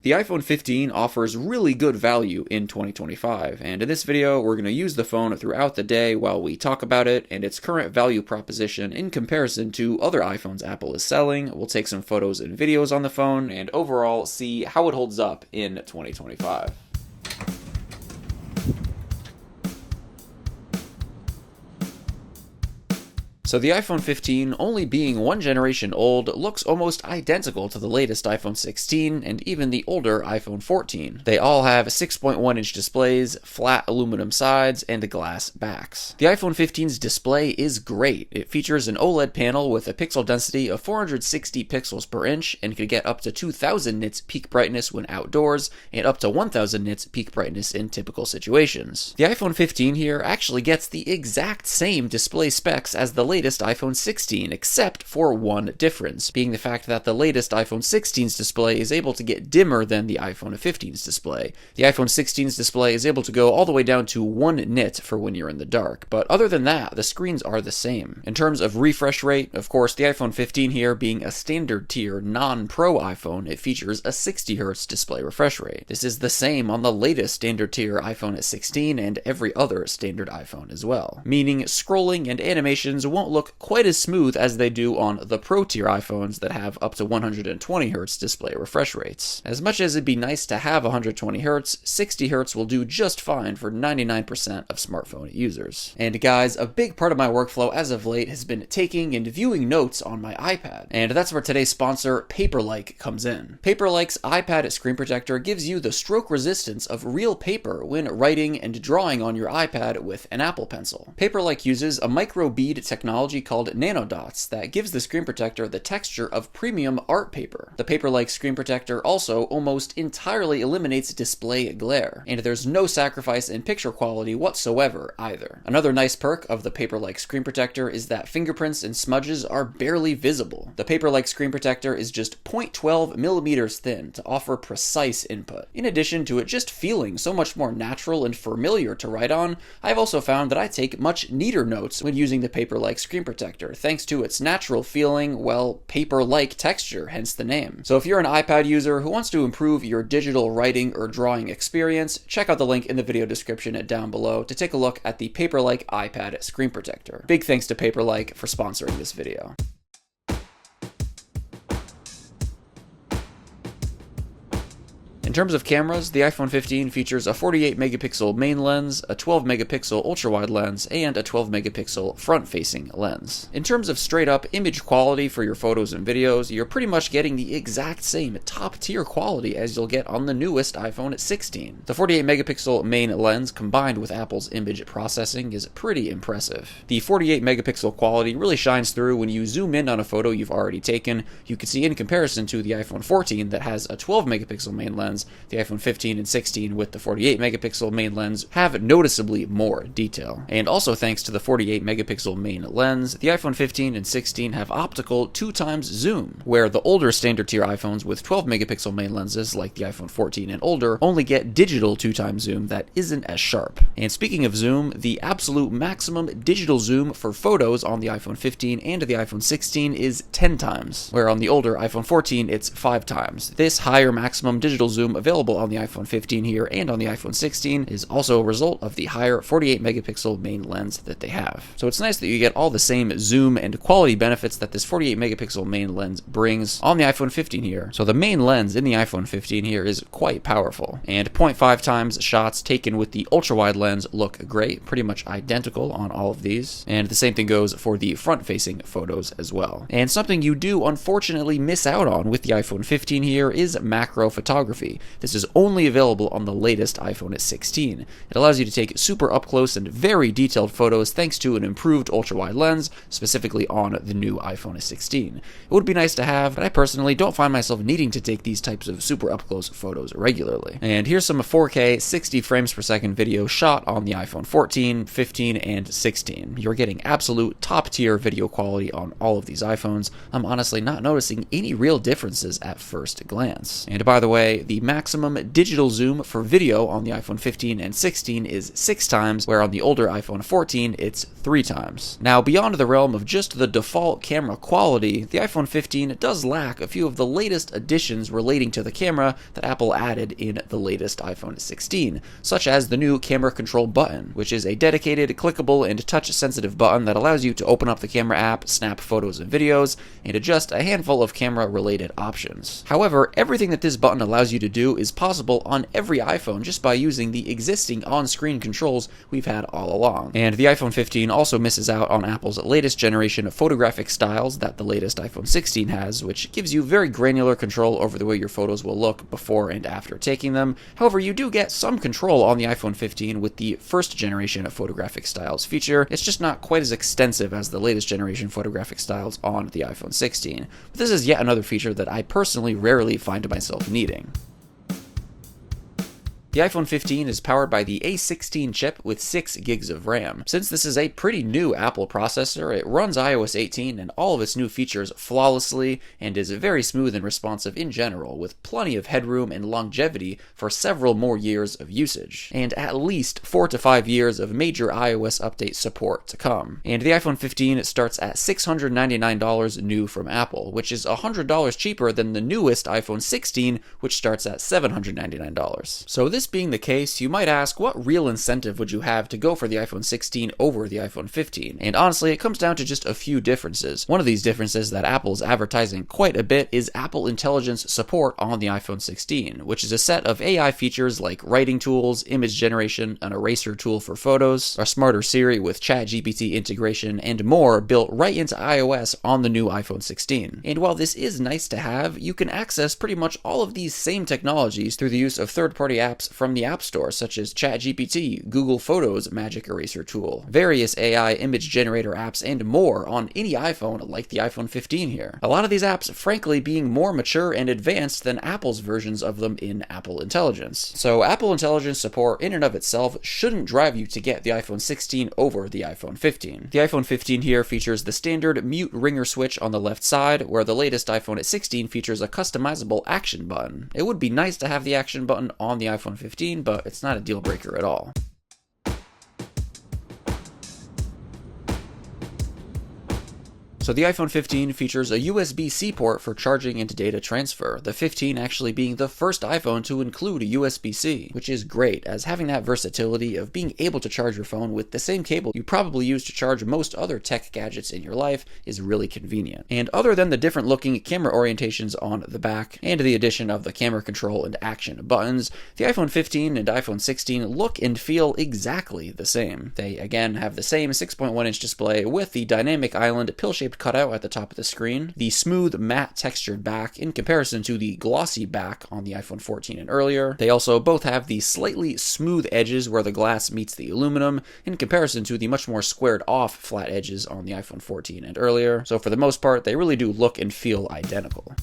The iPhone 15 offers really good value in 2025, and in this video we're going to use the phone throughout the day while we talk about it and its current value proposition in comparison to other iPhones Apple is selling. We'll take some photos and videos on the phone and overall see how it holds up in 2025. So the iPhone 15, only being one generation old, looks almost identical to the latest iPhone 16 and even the older iPhone 14. They all have 6.1-inch displays, flat aluminum sides, and glass backs. The iPhone 15's display is great. It features an OLED panel with a pixel density of 460 pixels per inch and can get up to 2000 nits peak brightness when outdoors and up to 1000 nits peak brightness in typical situations. The iPhone 15 here actually gets the exact same display specs as the latest iPhone 16, except for one difference, being the fact that the latest iPhone 16's display is able to get dimmer than the iPhone 15's display. The iPhone 16's display is able to go all the way down to 1 nit for when you're in the dark, but other than that, the screens are the same. In terms of refresh rate, of course, the iPhone 15 here being a standard tier non-Pro iPhone, it features a 60Hz display refresh rate. This is the same on the latest standard tier iPhone 16 and every other standard iPhone as well, meaning scrolling and animations won't look quite as smooth as they do on the Pro tier iPhones that have up to 120Hz display refresh rates. As much as it'd be nice to have 120Hz, 60Hz will do just fine for 99% of smartphone users. And guys, a big part of my workflow as of late has been taking and viewing notes on my iPad, and that's where today's sponsor, Paperlike, comes in. Paperlike's iPad screen protector gives you the stroke resistance of real paper when writing and drawing on your iPad with an Apple Pencil. Paperlike uses a micro bead technology called nanodots that gives the screen protector the texture of premium art paper. The Paperlike screen protector also almost entirely eliminates display glare, and there's no sacrifice in picture quality whatsoever either. Another nice perk of the Paperlike screen protector is that fingerprints and smudges are barely visible. The Paperlike screen protector is just 0.12 millimeters thin to offer precise input. In addition to it just feeling so much more natural and familiar to write on, I've also found that I take much neater notes when using the Paperlike screen protector, thanks to its natural feeling, well, paper-like texture, hence the name. So if you're an iPad user who wants to improve your digital writing or drawing experience, check out the link in the video description down below to take a look at the Paperlike iPad screen protector. Big thanks to Paperlike for sponsoring this video. In terms of cameras, the iPhone 15 features a 48 megapixel main lens, a 12 megapixel ultra-wide lens, and a 12 megapixel front-facing lens. In terms of straight-up image quality for your photos and videos, you're pretty much getting the exact same top-tier quality as you'll get on the newest iPhone 16. The 48 megapixel main lens combined with Apple's image processing is pretty impressive. The 48 megapixel quality really shines through when you zoom in on a photo you've already taken. You can see in comparison to the iPhone 14 that has a 12 megapixel main lens, the iPhone 15 and 16 with the 48 megapixel main lens have noticeably more detail. And also thanks to the 48 megapixel main lens, the iPhone 15 and 16 have optical 2x zoom, where the older standard tier iPhones with 12 megapixel main lenses like the iPhone 14 and older only get digital 2x zoom that isn't as sharp. And speaking of zoom, the absolute maximum digital zoom for photos on the iPhone 15 and the iPhone 16 is 10 times, where on the older iPhone 14 it's 5 times. This higher maximum digital zoom available on the iPhone 15 here and on the iPhone 16 is also a result of the higher 48 megapixel main lens that they have. So it's nice that you get all the same zoom and quality benefits that this 48 megapixel main lens brings on the iPhone 15 here. So the main lens in the iPhone 15 here is quite powerful, and 0.5 times shots taken with the ultra wide lens look great, pretty much identical on all of these, and the same thing goes for the front facing photos as well. And something you do unfortunately miss out on with the iPhone 15 here is macro photography. This is only available on the latest iPhone 16. It allows you to take super up close and very detailed photos thanks to an improved ultra-wide lens, specifically on the new iPhone 16. It would be nice to have, but I personally don't find myself needing to take these types of super up close photos regularly. And here's some 4K 60 frames per second video shot on the iPhone 14, 15, and 16. You're getting absolute top tier video quality on all of these iPhones. I'm honestly not noticing any real differences at first glance. And by the way, the the maximum digital zoom for video on the iPhone 15 and 16 is 6 times, where on the older iPhone 14 it's 3 times. Now, beyond the realm of just the default camera quality, the iPhone 15 does lack a few of the latest additions relating to the camera that Apple added in the latest iPhone 16, such as the new camera control button, which is a dedicated, clickable, and touch-sensitive button that allows you to open up the camera app, snap photos and videos, and adjust a handful of camera-related options. However, everything that this button allows you to do is possible on every iPhone just by using the existing on-screen controls we've had all along. And the iPhone 15 also misses out on Apple's latest generation of photographic styles that the latest iPhone 16 has, which gives you very granular control over the way your photos will look before and after taking them. However, you do get some control on the iPhone 15 with the first generation of photographic styles feature. It's just not quite as extensive as the latest generation photographic styles on the iPhone 16. But this is yet another feature that I personally rarely find myself needing. The iPhone 15 is powered by the A16 chip with 6 gigs of RAM. Since this is a pretty new Apple processor, it runs iOS 18 and all of its new features flawlessly and is very smooth and responsive in general, with plenty of headroom and longevity for several more years of usage, and at least 4 to 5 years of major iOS update support to come. And the iPhone 15 starts at $699 new from Apple, which is $100 cheaper than the newest iPhone 16, which starts at $799. So this being the case, you might ask, what real incentive would you have to go for the iPhone 16 over the iPhone 15? And honestly, it comes down to just a few differences. One of these differences that Apple's advertising quite a bit is Apple Intelligence support on the iPhone 16, which is a set of AI features like writing tools, image generation, an eraser tool for photos, a smarter Siri with ChatGPT integration, and more built right into iOS on the new iPhone 16. And while this is nice to have, you can access pretty much all of these same technologies through the use of third-party apps from the App Store, such as ChatGPT, Google Photos Magic Eraser tool, various AI image generator apps, and more on any iPhone like the iPhone 15 here. A lot of these apps, frankly, being more mature and advanced than Apple's versions of them in Apple Intelligence. So Apple Intelligence support in and of itself shouldn't drive you to get the iPhone 16 over the iPhone 15. The iPhone 15 here features the standard mute ringer switch on the left side, where the latest iPhone 16 features a customizable action button. It would be nice to have the action button on the iPhone 15, but it's not a deal breaker at all. So the iPhone 15 features a USB-C port for charging and data transfer, the 15 actually being the first iPhone to include a USB-C, which is great, as having that versatility of being able to charge your phone with the same cable you probably use to charge most other tech gadgets in your life is really convenient. And other than the different looking camera orientations on the back, and the addition of the camera control and action buttons, the iPhone 15 and iPhone 16 look and feel exactly the same. They again have the same 6.1-inch display with the dynamic island pill-shaped cutout at the top of the screen, the smooth matte textured back in comparison to the glossy back on the iPhone 14 and earlier. They also both have the slightly smooth edges where the glass meets the aluminum in comparison to the much more squared off flat edges on the iPhone 14 and earlier. So for the most part, they really do look and feel identical.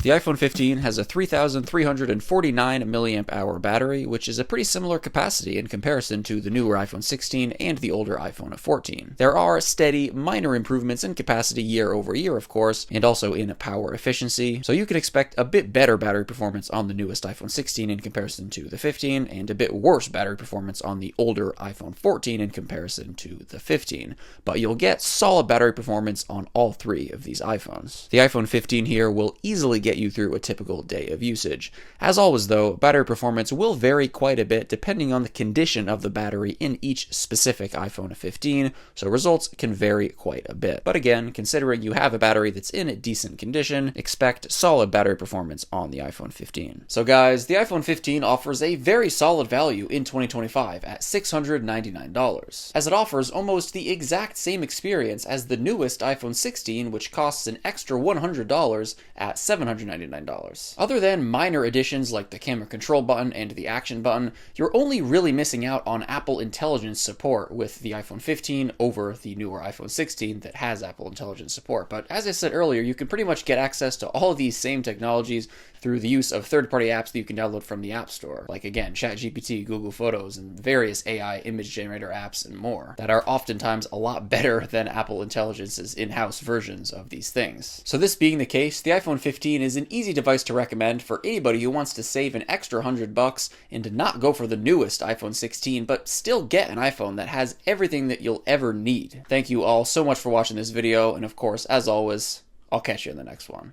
The iPhone 15 has a 3,349 mAh battery, which is a pretty similar capacity in comparison to the newer iPhone 16 and the older iPhone 14. There are steady, minor improvements in capacity year over year, of course, and also in power efficiency, so you can expect a bit better battery performance on the newest iPhone 16 in comparison to the 15, and a bit worse battery performance on the older iPhone 14 in comparison to the 15. But you'll get solid battery performance on all three of these iPhones. The iPhone 15 here will easily get you through a typical day of usage. As always though, battery performance will vary quite a bit depending on the condition of the battery in each specific iPhone 15, so results can vary quite a bit. But again, considering you have a battery that's in decent condition, expect solid battery performance on the iPhone 15. So guys, the iPhone 15 offers a very solid value in 2025 at $699, as it offers almost the exact same experience as the newest iPhone 16, which costs an extra $100 at $799. $499. Other than minor additions like the camera control button and the action button, you're only really missing out on Apple Intelligence support with the iPhone 15 over the newer iPhone 16 that has Apple Intelligence support. But as I said earlier, you can pretty much get access to all of these same technologies through the use of third-party apps that you can download from the App Store, like again, ChatGPT, Google Photos, and various AI image generator apps and more, that are oftentimes a lot better than Apple Intelligence's in-house versions of these things. So this being the case, the iPhone 15 is an easy device to recommend for anybody who wants to save an extra $100 and to not go for the newest iPhone 16, but still get an iPhone that has everything that you'll ever need. Thank you all so much for watching this video, and of course, as always, I'll catch you in the next one.